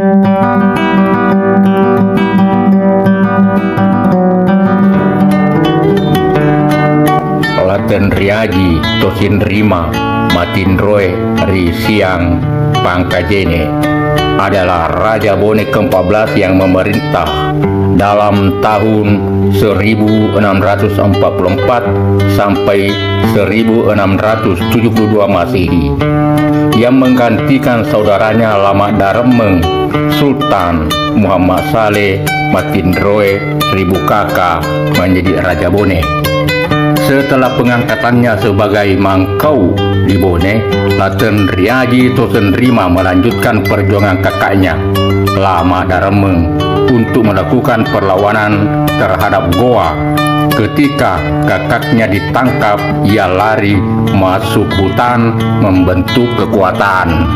Laten riaji tosin rima matin roe ri siang pangkajene adalah Raja Bone ke-14 yang memerintah dalam tahun 1644 sampai 1672 Masehi, yang menggantikan saudaranya Lama Daremeng Sultan Muhammad Saleh Matindroe Ribukaka menjadi Raja Bone. Setelah pengangkatannya sebagai mangkau di Bone, Laten Riaji Tosen Rima melanjutkan perjuangan kakaknya Lama Daremeng untuk melakukan perlawanan terhadap Goa. Ketika kakaknya ditangkap, ia lari masuk hutan membentuk kekuatan.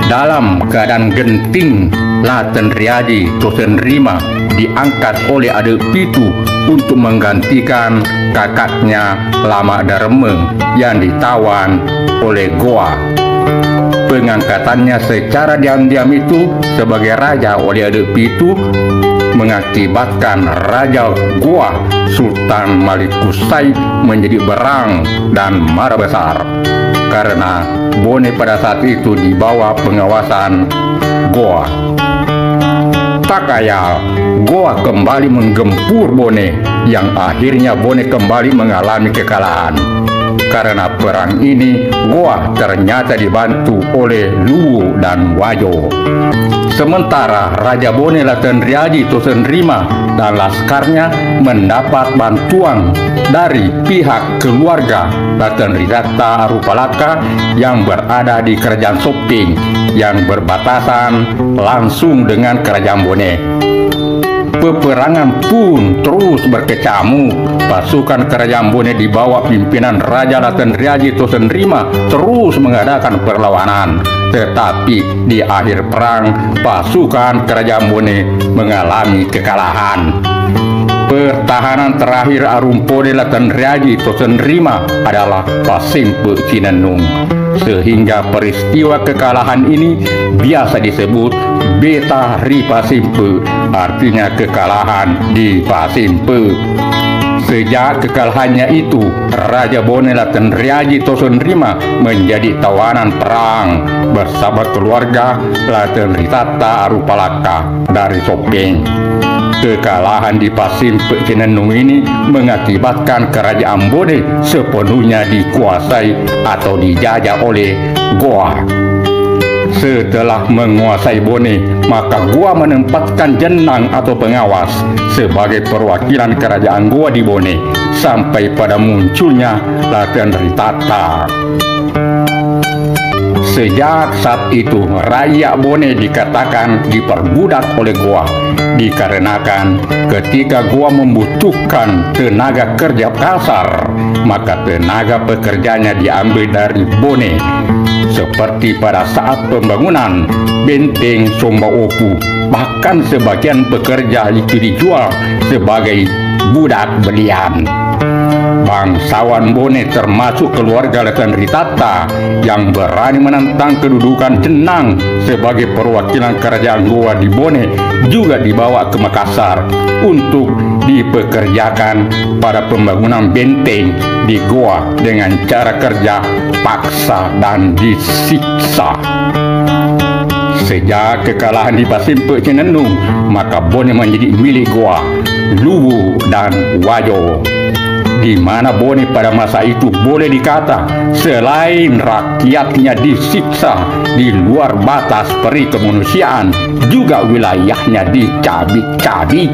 Dalam keadaan genting, Laten Riaji Tosen Rima diangkat oleh adik Pitu untuk menggantikan kakaknya Lama Daremeng yang ditawan oleh Goa. Pengangkatannya secara diam-diam itu sebagai raja oleh adik Pitu mengakibatkan Raja Goa Sultan Malik Kusai menjadi berang dan marah besar karena Bone pada saat itu di bawah pengawasan Goa. Tak kaya, Goa kembali menggempur Bone, yang akhirnya Bone kembali mengalami kekalahan. Karena perang ini, Goa ternyata dibantu oleh Luwu dan Wajo. Sementara Raja Bone Laten Riaji Tosen Rima dan laskarnya mendapat bantuan dari pihak keluarga Laten Ridata Arupalaka yang berada di Kerajaan Sopeng yang berbatasan langsung dengan Kerajaan Bone. Peperangan pun terus berkecamuk. Pasukan Kerajaan Bone di bawah pimpinan Raja Laten Riaji Tosen Rima terus mengadakan perlawanan. Tetapi di akhir perang, pasukan Kerajaan Bone mengalami kekalahan. Pertahanan terakhir Arumpode Laten Riaji Tosen Rima adalah Pasimpe Cinenung. Sehingga peristiwa kekalahan ini biasa disebut Beta Ri Pasimpe, artinya kekalahan di Pasimpe. Sejak kekalahannya itu, Raja Bone Laten Riaji Tosen Rima menjadi tawanan perang bersama keluarga Laten Ritata Arupalaka dari Sopeng. Kekalahan di Pasimpe Cinenung ini mengakibatkan Kerajaan Bone sepenuhnya dikuasai atau dijajah oleh Goa. Setelah menguasai Bone, maka Goa menempatkan jenang atau pengawas sebagai perwakilan Kerajaan Goa di Bone sampai pada munculnya Laten Ritata. Sejak saat itu, rakyat Bone dikatakan diperbudak oleh Goa, dikarenakan ketika Goa membutuhkan tenaga kerja kasar, maka tenaga pekerjanya diambil dari Bone. Seperti pada saat pembangunan benteng Sombaopu, bahkan sebagian pekerja itu dijual sebagai budak belian. Bangsawan Bone termasuk keluarga Laten Ritata yang berani menentang kedudukan jenang sebagai perwakilan Kerajaan Goa di Bone juga dibawa ke Makassar untuk dipekerjakan pada pembangunan benteng di Goa dengan cara kerja paksa dan disiksa. Sejak kekalahan di Pasimpe Cinenung, maka Bone menjadi milik Goa, Luwu dan Wajo, di mana Bone pada masa itu boleh dikata selain rakyatnya disiksa di luar batas peri kemanusiaan, juga wilayahnya dicabik-cabik.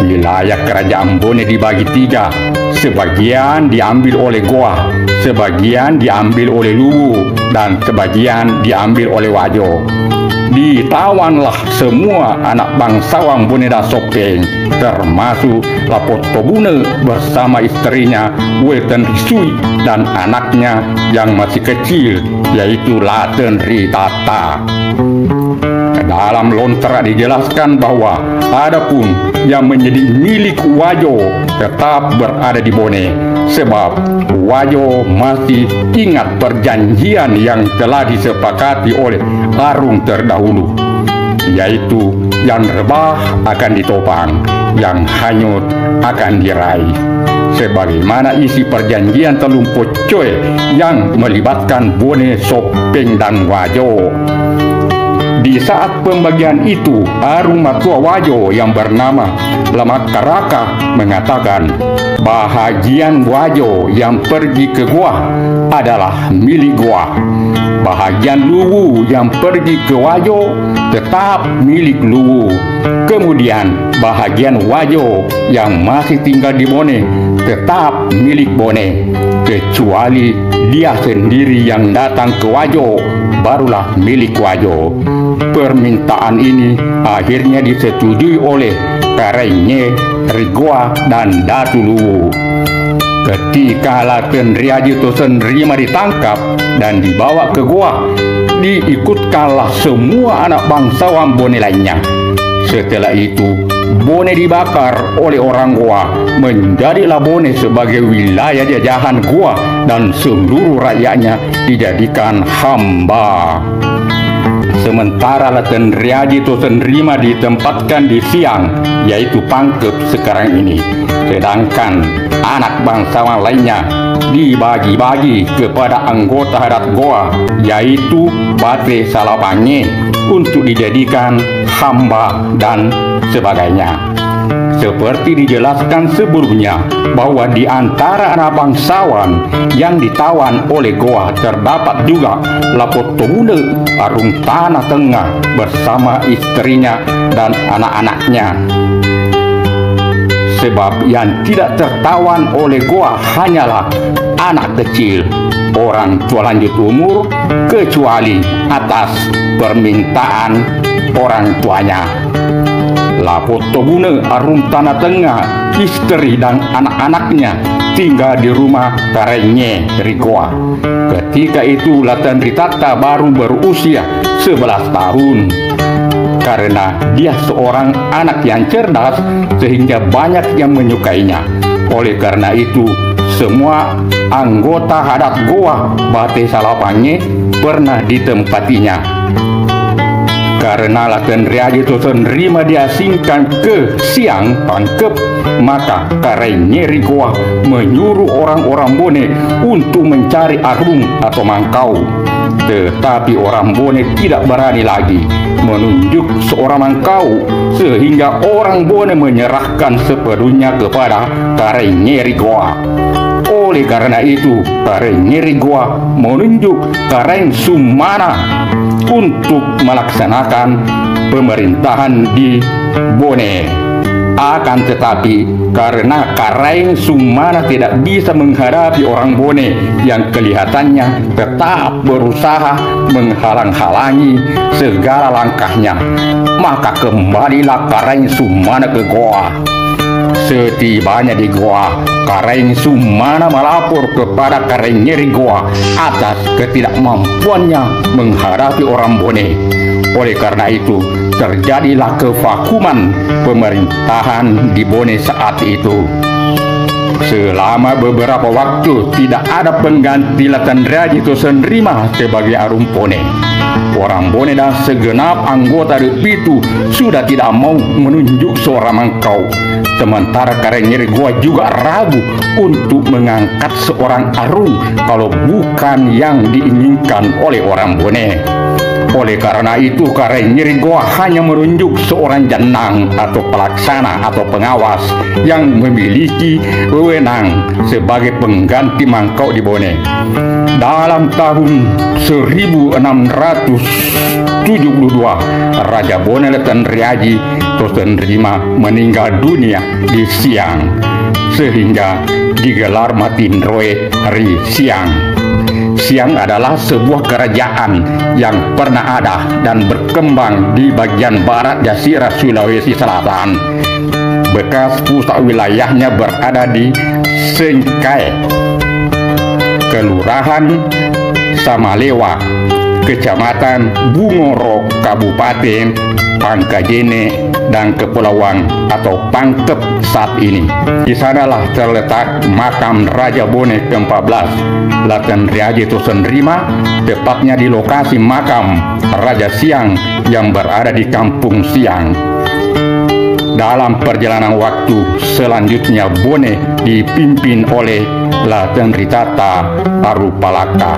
Wilayah Kerajaan Bone dibagi tiga, sebagian diambil oleh Goa, sebagian diambil oleh Luwu, dan sebagian diambil oleh Wajo. Ditawanlah semua anak bangsawan Bone dan Sopeng, termasuk Lapotobune bersama istrinya Weten Risui dan anaknya yang masih kecil, yaitu Laten Ritata. Dalam lontera dijelaskan bahwa adapun yang menjadi milik Wajo tetap berada di Bone, sebab Wajo masih ingat perjanjian yang telah disepakati oleh Arung terdahulu, yaitu yang rebah akan ditopang, yang hanyut akan diraih. Sebagaimana isi perjanjian Telung Pocoe yang melibatkan Bone, Sopeng, dan Wajo. Di saat pembagian itu, Arung Matua Wajo yang bernama Lemak Karaka mengatakan bahagian Wajo yang pergi ke gua adalah milik gua. Bahagian Luwu yang pergi ke Wajo tetap milik Luwu. Kemudian bahagian Wajo yang masih tinggal di Bone tetap milik Bone, kecuali dia sendiri yang datang ke Wajo barulah milik Wajo. Permintaan ini akhirnya disetujui oleh Karenye, Rigoa, dan Datu Luwu. Ketika Laten Riaji Tosen Rima ditangkap dan dibawa ke gua, diikutkanlah semua anak bangsawan Bone lainnya. Setelah itu, Bone dibakar oleh orang gua. Menjadilah Bone sebagai wilayah jajahan gua dan seluruh rakyatnya dijadikan hamba. Sementara Laten Riaji Tosen Rima ditempatkan di Siang, yaitu Pangkep sekarang ini. Sedangkan anak bangsawan lainnya dibagi-bagi kepada anggota adat Goa, yaitu Bate Salapange, untuk dijadikan hamba dan sebagainya. Seperti dijelaskan sebelumnya, bahwa di antara anak bangsawan yang ditawan oleh Goa terdapat juga Lapotobune Arung Tanah Tengah bersama istrinya dan anak-anaknya. Sebab yang tidak tertawan oleh Goa hanyalah anak kecil, orang tua lanjut umur, kecuali atas permintaan orang tuanya. Lapotobune Arung Tanah Tengah, istri dan anak-anaknya tinggal di rumah Karenye Rigoa. Ketika itu Laten Ritata baru berusia 11 tahun. Karena dia seorang anak yang cerdas sehingga banyak yang menyukainya. Oleh karena itu, semua anggota adat Goa Bate Salapange pernah ditempatinya. Karena Laten Riaji Tosen Rima diasingkan ke Siang Pangkep, maka Karenye Rigoa menyuruh orang-orang Bone untuk mencari Arung atau Mangkau. Tetapi orang Bone tidak berani lagi menunjuk seorang Mangkau, sehingga orang Bone menyerahkan sepenuhnya kepada Karenye Rigoa. Oleh karena itu, Karenye Rigoa menunjuk Kareng Sumana untuk melaksanakan pemerintahan di Bone. Akan tetapi, karena Kareng Sumana tidak bisa menghadapi orang Bone yang kelihatannya tetap berusaha menghalang-halangi segala langkahnya, maka kembalilah Kareng Sumana ke Goa. Setibanya di Goa, Kareng Sumana melapor kepada Karenye Rigoa atas ketidakmampuannya menghadapi orang Bone. Oleh karena itu, terjadilah kevakuman pemerintahan di Bone saat itu. Selama beberapa waktu tidak ada pengganti Laten Riaji Tosen Rima sebagai Arum Pone. Orang Bone dan segenap anggota Repitu sudah tidak mau menunjuk seorang Mangkau. Sementara Karenye Rigoa juga ragu untuk mengangkat seorang Arung kalau bukan yang diinginkan oleh orang Bone. Oleh karena itu, Karenye Rigoa hanya menunjuk seorang jenang atau pelaksana atau pengawas yang memiliki wewenang sebagai pengganti Mangkau di Bone. Dalam tahun 1672, Raja Bone Laten Riaji Tosen Rima meninggal dunia di Siang, sehingga digelar Matindroe Hari Siang. Siang adalah sebuah kerajaan yang pernah ada dan berkembang di bagian barat Jazirah Sulawesi Selatan. Bekas pusat wilayahnya berada di Sengkai, Kelurahan Samalewa, Kecamatan Bungoro, Kabupaten Pangkajene dan Kepulauan atau Pangkep saat ini. Di sanalah terletak makam Raja Bone ke-14 Laten Riaji Tosen Rima, tepatnya di lokasi makam Raja Siang yang berada di Kampung Siang. Dalam perjalanan waktu selanjutnya Bone dipimpin oleh Laten Ritata Arupalaka.